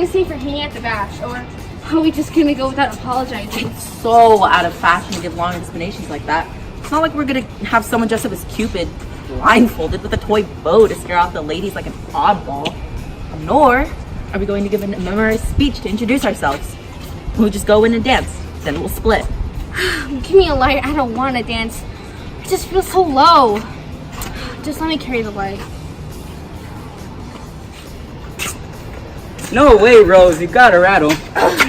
gonna stay for hanging at the bash, or are we just gonna go without apologizing? It's so out of fashion to give long explanations like that. It's not like we're gonna have someone dressed up as Cupid, blindfolded with a toy bow to scare off the ladies like an oddball. Nor are we going to give a memorized speech to introduce ourselves. We'll just go in and dance, then we'll split. Give me a light. I don't want to dance. I just feel so low. Just let me carry the light. No way, Rose, you got a rattle.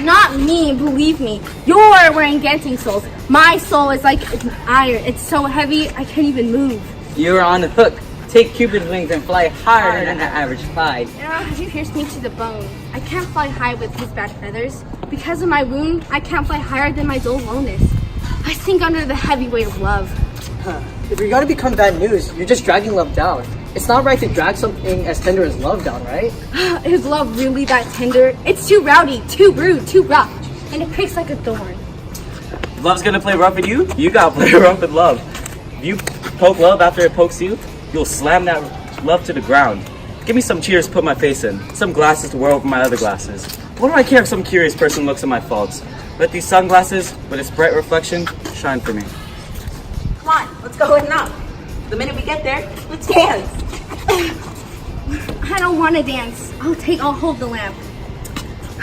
Not me, believe me. You're wearing dancing soles. My soul is like iron. It's so heavy, I can't even move. You're on the hook. Take Cupid's wings and fly higher than the average fly. He pierced me to the bone. I can't fly high with his bad feathers. Because of my wound, I can't fly higher than my dull lowness. I sink under the heavy weight of love. If you're gonna become bad news, you're just dragging love down. It's not right to drag something as tender as love down, right? Is love really that tender? It's too rowdy, too rude, too rough, and it pricks like a thorn. Love's gonna play rough with you, you gotta play rough with love. If you poke love after it pokes you, you'll slam that love to the ground. Give me some cheers to put my face in, some glasses to wear over my other glasses. What do I care if some curious person looks at my faults? Let these sunglasses, with its bright reflection, shine for me. Come on, let's go in now. The minute we get there, let's dance. I don't want to dance. I'll hold the lamp.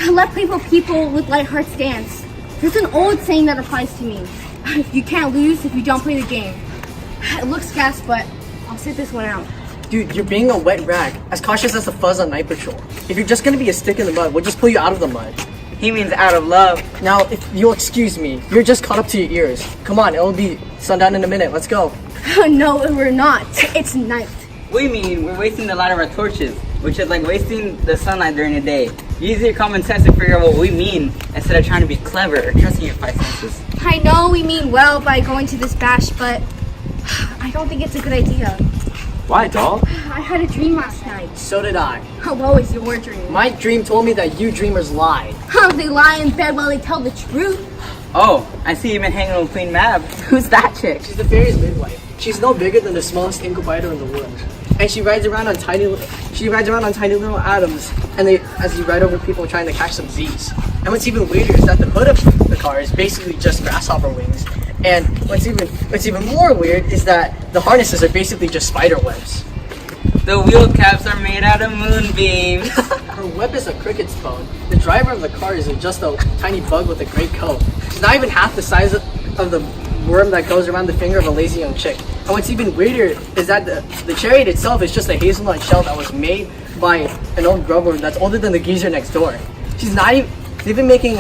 Let playful people with light hearts dance. There's an old saying that applies to me. You can't lose if you don't play the game. It looks gas, but I'll sit this one out. Dude, you're being a wet rag, as cautious as the fuzz on night patrol. If you're just gonna be a stick in the mud, we'll just pull you out of the mud. He means out of love. Now, if you'll excuse me, you're just caught up to your ears. Come on, it'll be sundown in a minute. Let's go. No, we're not. It's night. We mean we're wasting the light of our torches, which is like wasting the sunlight during the day. Use your common sense to figure out what we mean instead of trying to be clever or trusting your five senses. I know we mean well by going to this bash, but I don't think it's a good idea. Why, doll? I had a dream last night. So did I. What was your dream? My dream told me that you dreamers lie. They lie in bed while they tell the truth. Oh, I see you've been hanging with Queen Mab. Who's that chick? She's the fairy's midwife. She's no bigger than the smallest incubator in the world. And she rides around on tiny little atoms, and as you ride over people trying to catch some Z's. And what's even weirder is that the hood of the car is basically just grasshopper wings. And what's even more weird is that the harnesses are basically just spider webs. The wheel caps are made out of moonbeams. Her web is a cricket's bone. The driver of the car is just a tiny bug with a great coat. She's not even half the size of the worm that goes around the finger of a lazy young chick. And what's even weirder is that the chariot itself is just a hazelnut shell that was made by an old grubber that's older than the geezer next door. She's been making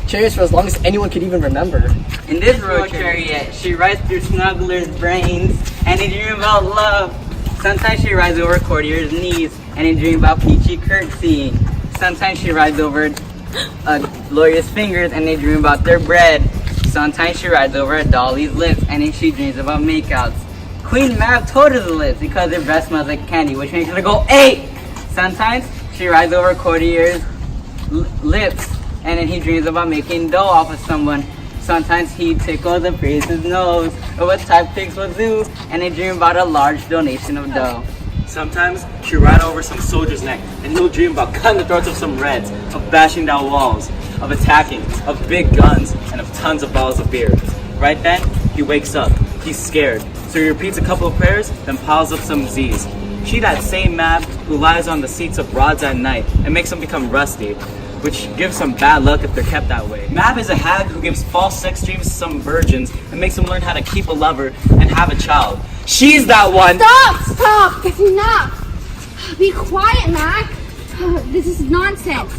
chariots for as long as anyone could even remember. In this road chariot, she rides through Snuggler's brains and they dream about love. Sometimes she rides over Courtier's knees and they dream about Peachy curtsying. Sometimes she rides over a lawyer's fingers and they dream about their bread. Sometimes she rides over a dolly's lips and then she dreams about makeouts. Queen Mab told her the lips because their breath smells like candy, which makes her go, "Hey!" Sometimes she rides over Courtier's lips and then he dreams about making dough off of someone. Sometimes he tickles the priest's nose or a type picks with zoo and they dream about a large donation of dough. Sometimes she'll ride over some soldier's neck and he'll dream about cutting the throats of some reds, of bashing down walls, of attacking, of big guns, and of tons of bottles of beer. Right then, he wakes up. He's scared. So he repeats a couple of prayers, then piles up some Z's. She that same Mab who lies on the seats of rods at night and makes them become rusty, which gives some bad luck if they're kept that way. Mab is a hag who gives false sex dreams to some virgins and makes them learn how to keep a lover and have a child. She's that one! Stop! That's enough! Be quiet, Mac! This is nonsense.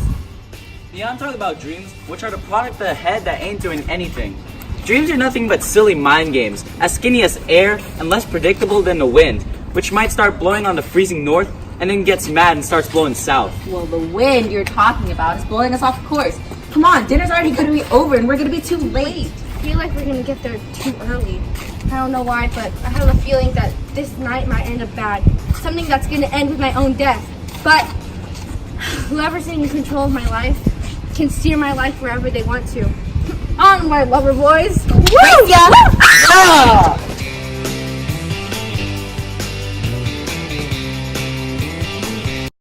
Yeah, I'm talking about dreams, which are the product of the head that ain't doing anything. Dreams are nothing but silly mind games, as skinny as air and less predictable than the wind, which might start blowing on the freezing north and then gets mad and starts blowing south. Well, the wind you're talking about is blowing us off course. Come on, dinner's already gonna be over and we're gonna be too late. I feel like we're gonna get there too early. I don't know why, but I have a feeling that this night might end up bad. Something that's gonna end with my own death. But whoever's in control of my life can steer my life wherever they want to. Onward, lover boys! Woo! Yeah.